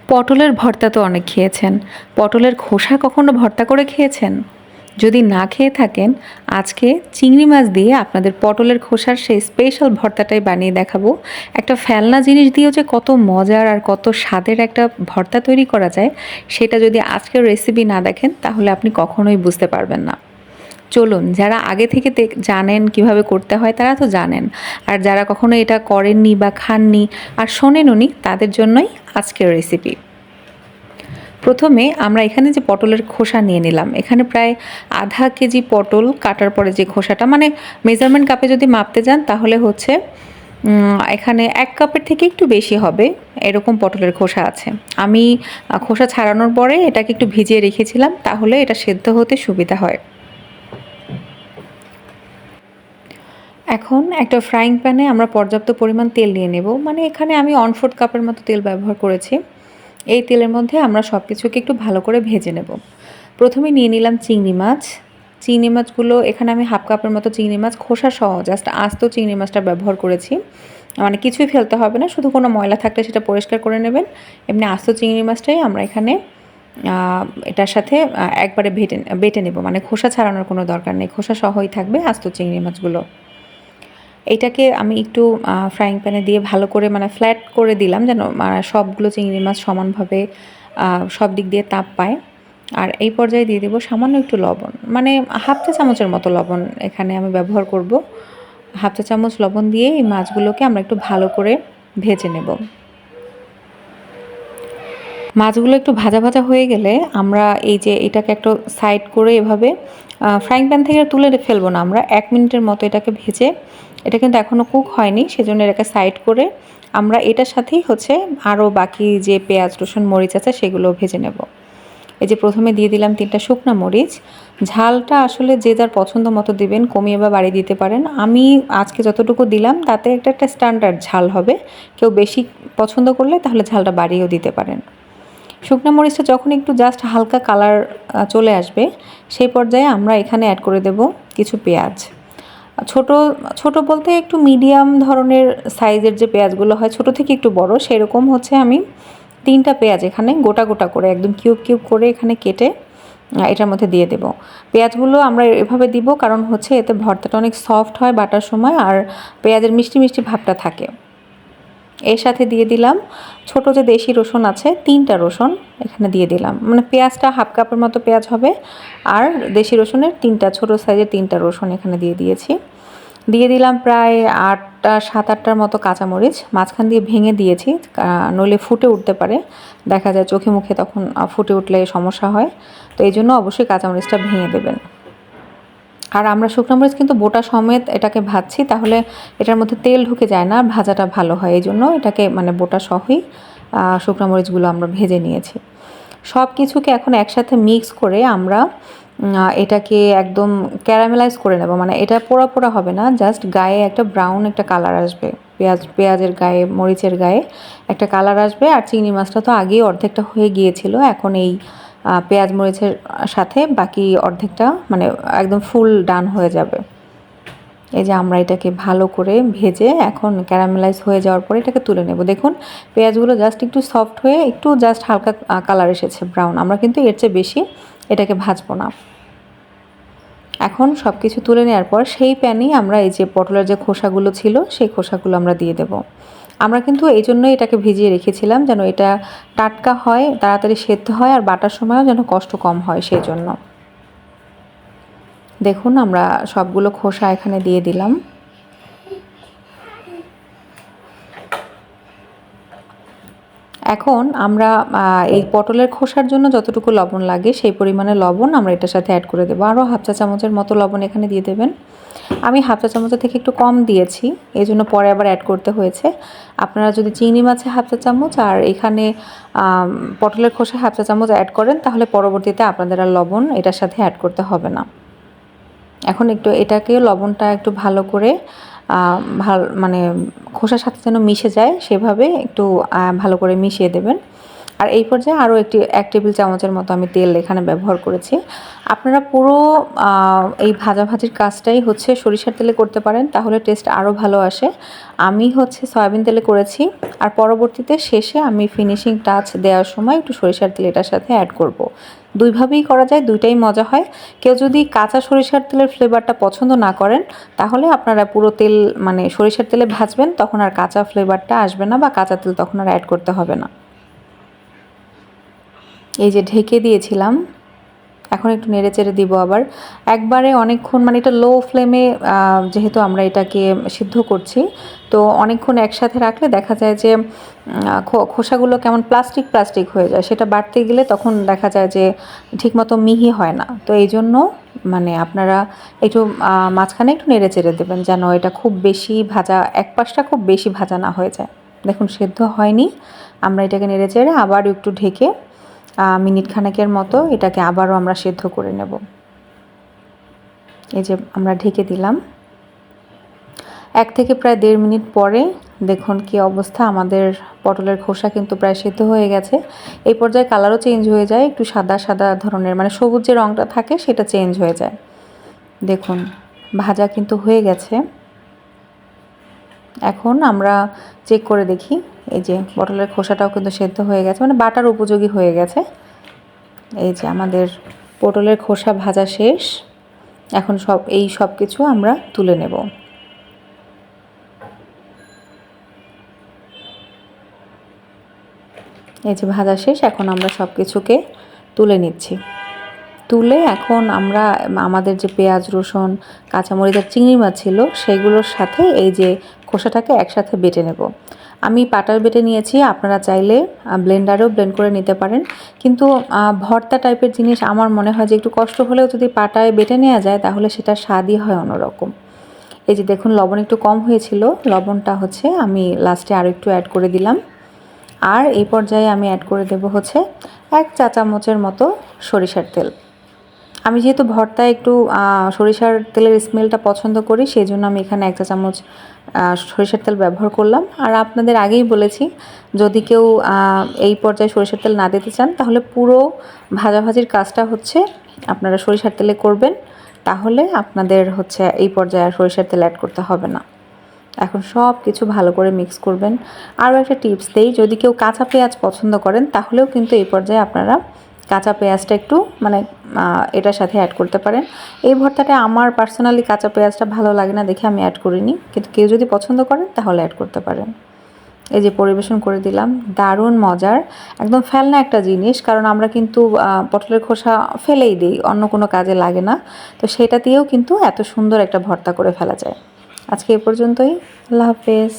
পটলের ভর্তা তো অনেক খেয়েছেন। পটলের খোসা কখনো ভর্তা করে খেয়েছেন? যদি না খেয়ে থাকেন, আজকে চিংড়ি মাছ দিয়ে আপনাদের পটলের খোসার সেই স্পেশাল ভর্তাটাই বানিয়ে দেখাবো। একটা ফেলনা জিনিস দিয়েও যে কত মজার আর কত স্বাদের একটা ভর্তা তৈরি করা যায়, সেটা যদি আজকের রেসিপি না দেখেন তাহলে আপনি কখনোই বুঝতে পারবেন না। চলুন, যারা আগে থেকে জানেন কিভাবে করতে হয় তারা তো জানেন, আর যারা কখনো এটা করেননি বা খাননি আর শোনেনওনি তাদের জন্যই আজকের রেসিপি। প্রথমে আমরা এখানে যে পটলের খোসা নিয়ে নিলাম, এখানে প্রায় আধা কেজি পটল কাটার পরে যে খোসাটা, মানে মেজারমেন্ট কাপে যদি মাপতে যান তাহলে হচ্ছে এখানে 1 কাপের থেকে একটু বেশি হবে, এরকম পটলের খোসা আছে। আমি খোসা ছাড়ানোর পরে এটাকে একটু ভিজিয়ে রেখেছিলাম, তাহলে এটা সেদ্ধ হতে সুবিধা হয়। এখন একটা ফ্রাইং প্যানে আমরা পর্যাপ্ত পরিমাণ তেল নিয়ে নেব, মানে এখানে আমি 1/4 কাপের মতো তেল ব্যবহার করেছি। এই তেলের মধ্যে আমরা সব কিছুকে একটু ভালো করে ভেজে নেব। প্রথমে নিয়ে নিলাম চিংড়ি মাছ। চিংড়ি মাছগুলো এখানে আমি 1/2 কাপের মতো চিংড়ি মাছ খোসা সহ জাস্ট আস্ত চিংড়ি মাছটা ব্যবহার করেছি। মানে কিছুই ফেলতে হবে না, শুধু কোনো ময়লা থাকলে সেটা পরিষ্কার করে নেবেন। এমনি আস্ত চিংড়ি মাছটাই আমরা এখানে এটার সাথে একবারে বেটে নেব, মানে খোসা ছাড়ানোর কোনো দরকার নেই, খোসা সহই থাকবে আস্ত চিংড়ি মাছগুলো। এইটাকে আমি একটু ফ্রাইং প্যানে দিয়ে ভালো করে মানে ফ্ল্যাট করে দিলাম, যেন সবগুলো চিংড়ি মাছ সমানভাবে সব দিক দিয়ে তাপ পায়। আর এই পর্যায়ে দিয়ে দেবো সামান্য একটু লবণ, মানে 1/2 চা চামচের মতো লবণ এখানে আমি ব্যবহার করব। 1/2 চা চামচ লবণ দিয়ে এই মাছগুলোকে আমরা একটু ভালো করে ভেজে নেব। মাছগুলো একটু ভাজা ভাজা হয়ে গেলে আমরা এই যে এটাকে একটা সাইড করে এভাবে ফ্রাইং প্যান থেকে তুলে ফেলবো না, আমরা 1 মিনিটের মতো এটাকে ভেজে, এটা কিন্তু এখনও কুক হয়নি, সেজন্য এটাকে সাইড করে আমরা এটার সাথেই হচ্ছে আরও বাকি যে পেঁয়াজ রসুন মরিচ আছে সেগুলো ভেজে নেব। এই যে প্রথমে দিয়ে দিলাম 3টা শুকনো মরিচ। ঝালটা আসলে যে যার পছন্দ মতো দিবেন, কমিয়ে বা বাড়িয়ে দিতে পারেন। আমি আজকে যতটুকু দিলাম তাতে একটা স্ট্যান্ডার্ড ঝাল হবে। কেউ বেশি পছন্দ করলে তাহলে ঝালটা বাড়িয়েও দিতে পারেন। শুকনো মরিচটা যখন একটু জাস্ট হালকা কালার চলে আসবে, সেই পর্যায়ে আমরা এখানে অ্যাড করে দেব কিছু পেঁয়াজ। ছোট ছোট বলতে একটু মিডিয়াম ধরনের সাইজের যে পেঁয়াজগুলো হয়, ছোট থেকে একটু বড়, সেরকম হচ্ছে আমি 3টা পেঁয়াজ এখানে গোটা গোটা করে একদম কিউব কিউব করে এখানে কেটে এটার মধ্যে দিয়ে দেব। পেঁয়াজগুলো আমরা এভাবে দিব কারণ হচ্ছে এতে ভর্তাটা অনেক সফট হয় বাটার সময়, আর পেঁয়াজের মিষ্টি মিষ্টি ভাবটা থাকে। এর সাথে দিয়ে দিলাম ছোট যে দেশি রসুন আছে, 3টা রসুন এখানে দিয়ে দিলাম, মানে পেঁয়াজটা 1/2 কাপের মতো পেঁয়াজ হবে, আর দেশি রসুনের 3টা ছোট সাইজের 3টা রসুন এখানে দিয়ে দিয়েছি। দিয়ে দিলাম প্রায় 7-8টার মতো কাঁচামরিচ, মাঝখান দিয়ে ভেঙে দিয়েছি, নইলে ফুটে উঠতে পারে, দেখা যায় চোখে মুখে তখন ফুটে উঠলে সমস্যা হয়, তো এই জন্য অবশ্যই কাঁচামরিচটা ভেঙে দেবেন। আর আমরা শুকনো মরিচ কিন্তু বোটা সমেত এটাকে ভাজছি, তাহলে এটার মধ্যে তেল ঢুকে যায় না, ভাজাটা ভালো হয়, এই জন্য এটাকে মানে বোটা সহই শুকনো মরিচগুলো আমরা ভেজে নিয়েছি। সব কিছুকে এখন একসাথে মিক্স করে আমরা এটাকে একদম ক্যারামেলাইজ করে নেব, মানে এটা পোড়া পোড়া হবে না, জাস্ট গায়ে একটা ব্রাউন একটা কালার আসবে, পেঁয়াজের গায়ে মরিচের গায়ে একটা কালার আসবে। আর চিংড়ি মাছটা তো আগেই অর্ধেকটা হয়ে গিয়েছিল, এখন এই পেঁয়াজ মরিচের সাথে বাকি অর্ধেকটা মানে একদম ফুল ডান হয়ে যাবে। এই যে আমরা এটাকে ভালো করে ভেজে এখন ক্যারামেলাইজ হয়ে যাওয়ার পরে এটাকে তুলে নেব। দেখুন পেঁয়াজগুলো জাস্ট একটু সফট হয়ে একটু জাস্ট হালকা কালার এসেছে ব্রাউন, আমরা কিন্তু এর চেয়ে বেশি এটাকে ভাজবো না। এখন সব কিছু তুলে নেওয়ার পর সেই প্যানেই আমরা এই যে পটলের যে খোসাগুলো ছিল সেই খোসাগুলো আমরা দিয়ে দেব। আমরা কিন্তু এই জন্যই এটাকে ভিজিয়ে রেখেছিলাম, যেন এটা টাটকা হয়, তাড়াতাড়ি সেদ্ধ হয়, আর বাটার সময়ও যেন কষ্ট কম হয়, সেই জন্য। দেখুন আমরা সবগুলো খোসা এখানে দিয়ে দিলাম। এখন আমরা এই পটলের খোসার জন্য যতটুকু লবণ লাগে সেই পরিমাণে লবণ আমরা এটার সাথে অ্যাড করে দেবো। আরও 1/2 চা চামচের মতো লবণ এখানে দিয়ে দেবেন। আমি 1/2 চা চামচের থেকে একটু কম দিয়েছি, এই জন্য পরে আবার অ্যাড করতে হয়েছে। আপনারা যদি চিংড়ি মাছে 1/2 চা চামচ আর এখানে পটলের খোসা 1/2 চা চামচ অ্যাড করেন, তাহলে পরবর্তীতে আপনাদের আর লবণ এটার সাথে অ্যাড করতে হবে না। এখন একটু এটাকে লবণটা একটু ভালো করে মানে খোসার সাথে যেন মিশে যায় সেভাবে একটু ভালো করে মিশিয়ে দেবেন। আর এই পর্যায়ে আরও এক টেবিল চামচের মতো আমি তেল এখানে ব্যবহার করেছি। আপনারা পুরো এই ভাজাভাজির কাজটাই হচ্ছে সরিষার তেলে করতে পারেন, তাহলে টেস্ট আরও ভালো আসে। আমি হচ্ছে সয়াবিন তেলে করেছি, আর পরবর্তীতে শেষে আমি ফিনিশিং টাচ দেওয়ার সময় একটু সরিষার তেল এটার সাথে অ্যাড করব। দুইভাবেই করা যায়, দুইটাই মজা হয়। কেউ যদি কাঁচা সরিষার তেলের ফ্লেভারটা পছন্দ না করেন, তাহলে আপনারা পুরো তেল মানে সরিষার তেলে ভাজবেন, তখন আর কাঁচা ফ্লেভারটা আসবে না বা কাঁচা তেল তখন আর অ্যাড করতে হবে না। এই যে ঢেকে দিয়েছিলাম, এখন একটু নেড়ে চেড়ে দিব আবার। একবারে অনেকক্ষণ মানে এটা লো ফ্লেমে, যেহেতু আমরা এটাকে সিদ্ধ করছি, তো অনেকক্ষণ একসাথে রাখলে দেখা যায় যে খোসাগুলো কেমন প্লাস্টিক প্লাস্টিক হয়ে যায়, সেটা বাড়তে গেলে তখন দেখা যায় যে ঠিকমতো মিহি হয় না। তো এই জন্য মানে আপনারা একটু মাঝখানে একটু নেড়ে চেড়ে দেবেন, যেন এটা খুব বেশি ভাজা, এক পাশটা খুব বেশি ভাজা না হয়ে যায়। দেখুন সেদ্ধ হয়নি, আমরা এটাকে নেড়ে চেড়ে আবার একটু ঢেকে মিনিট খানেকের মতো এটাকে আবারও আমরা সেদ্ধ করে নেব। এই যে আমরা ঢেকে দিলাম, 1 থেকে প্রায় 1.5 মিনিট পরে দেখুন কি অবস্থা। আমাদের পটলের খোসা কিন্তু প্রায় সেদ্ধ হয়ে গেছে। এই পর্যায়ে কালারও চেঞ্জ হয়ে যায়, একটু সাদা সাদা ধরনের, মানে সবুজ যে রঙটা থাকে সেটা চেঞ্জ হয়ে যায়। দেখুন ভাজা কিন্তু হয়ে গেছে। এখন আমরা চেক করে দেখি, এই যে পটলের খোসাটাও কিন্তু সেদ্ধ হয়ে গেছে, মানে বাটার উপযোগী হয়ে গেছে। এই যে আমাদের পটলের খোসা ভাজা শেষ। এখন সব কিছু আমরা তুলে নেব। এই যে ভাজা শেষ, এখন আমরা সব কিছুকে তুলে নিচ্ছি। তুলে এখন আমরা আমাদের যে পেঁয়াজ, রসুন, কাঁচামরিচ আর চিংড়ি মাছ ছিল সেগুলোর সাথে এই যে খোসাটাকে একসাথে বেটে নেব। আমি পাটায় বেটে নিয়েছি, আপনারা চাইলে ব্লেন্ডারেও ব্লেন্ড করে নিতে পারেন, কিন্তু ভর্তা টাইপের জিনিস আমার মনে হয় যে একটু কষ্ট হলেও যদি পাটায় বেটে নেওয়া যায় তাহলে সেটা স্বাদই হয় অন্যরকম। এই যে দেখুন লবণ একটু কম হয়েছিল, লবণটা হচ্ছে আমি লাস্টে আরও একটু অ্যাড করে দিলাম। আর এই পর্যায়ে আমি অ্যাড করে দেব হচ্ছে 1 চা চামচের মতো সরিষার তেল। আমি যেহেতু ভর্তায় একটু সরিষার তেলের স্মেলটা পছন্দ করি, সেই জন্য আমি এখানে 1 চা চামচ সরিষার তেল ব্যবহার করলাম। আর আপনাদের আগেই বলেছি, যদি কেউ এই পর্যায়ে সরিষার তেল না দিতে চান তাহলে পুরো ভাজাভাজির কাজটা হচ্ছে আপনারা সরিষার তেলে করবেন, তাহলে আপনাদের হচ্ছে এই পর্যায়ে আর সরিষার তেল অ্যাড করতে হবে না। এখন সব কিছু ভালো করে মিক্স করবেন। আরও একটা টিপস দেই, যদি কেউ কাঁচা পেঁয়াজ পছন্দ করেন তাহলেও কিন্তু এই পর্যায়ে আপনারা কাঁচা পেঁয়াজটা একটু মানে এটার সাথে অ্যাড করতে পারেন। এই ভর্তাটা আমার পার্সোনালি কাঁচা পেঁয়াজটা ভালো লাগে না দেখে আমি অ্যাড করিনি, কিন্তু কেউ যদি পছন্দ করেন তাহলে অ্যাড করতে পারেন। এই যে পরিবেশন করে দিলাম, দারুণ মজার, একদম ফেলনা একটা জিনিস, কারণ আমরা কিন্তু পটলের খোসা ফেলেই দিই, অন্য কোনো কাজে লাগে না, তো সেটা দিয়েও কিন্তু এত সুন্দর একটা ভর্তা করে ফেলা যায়। আজকে এ পর্যন্তই। আল্লাহ হাফেজ।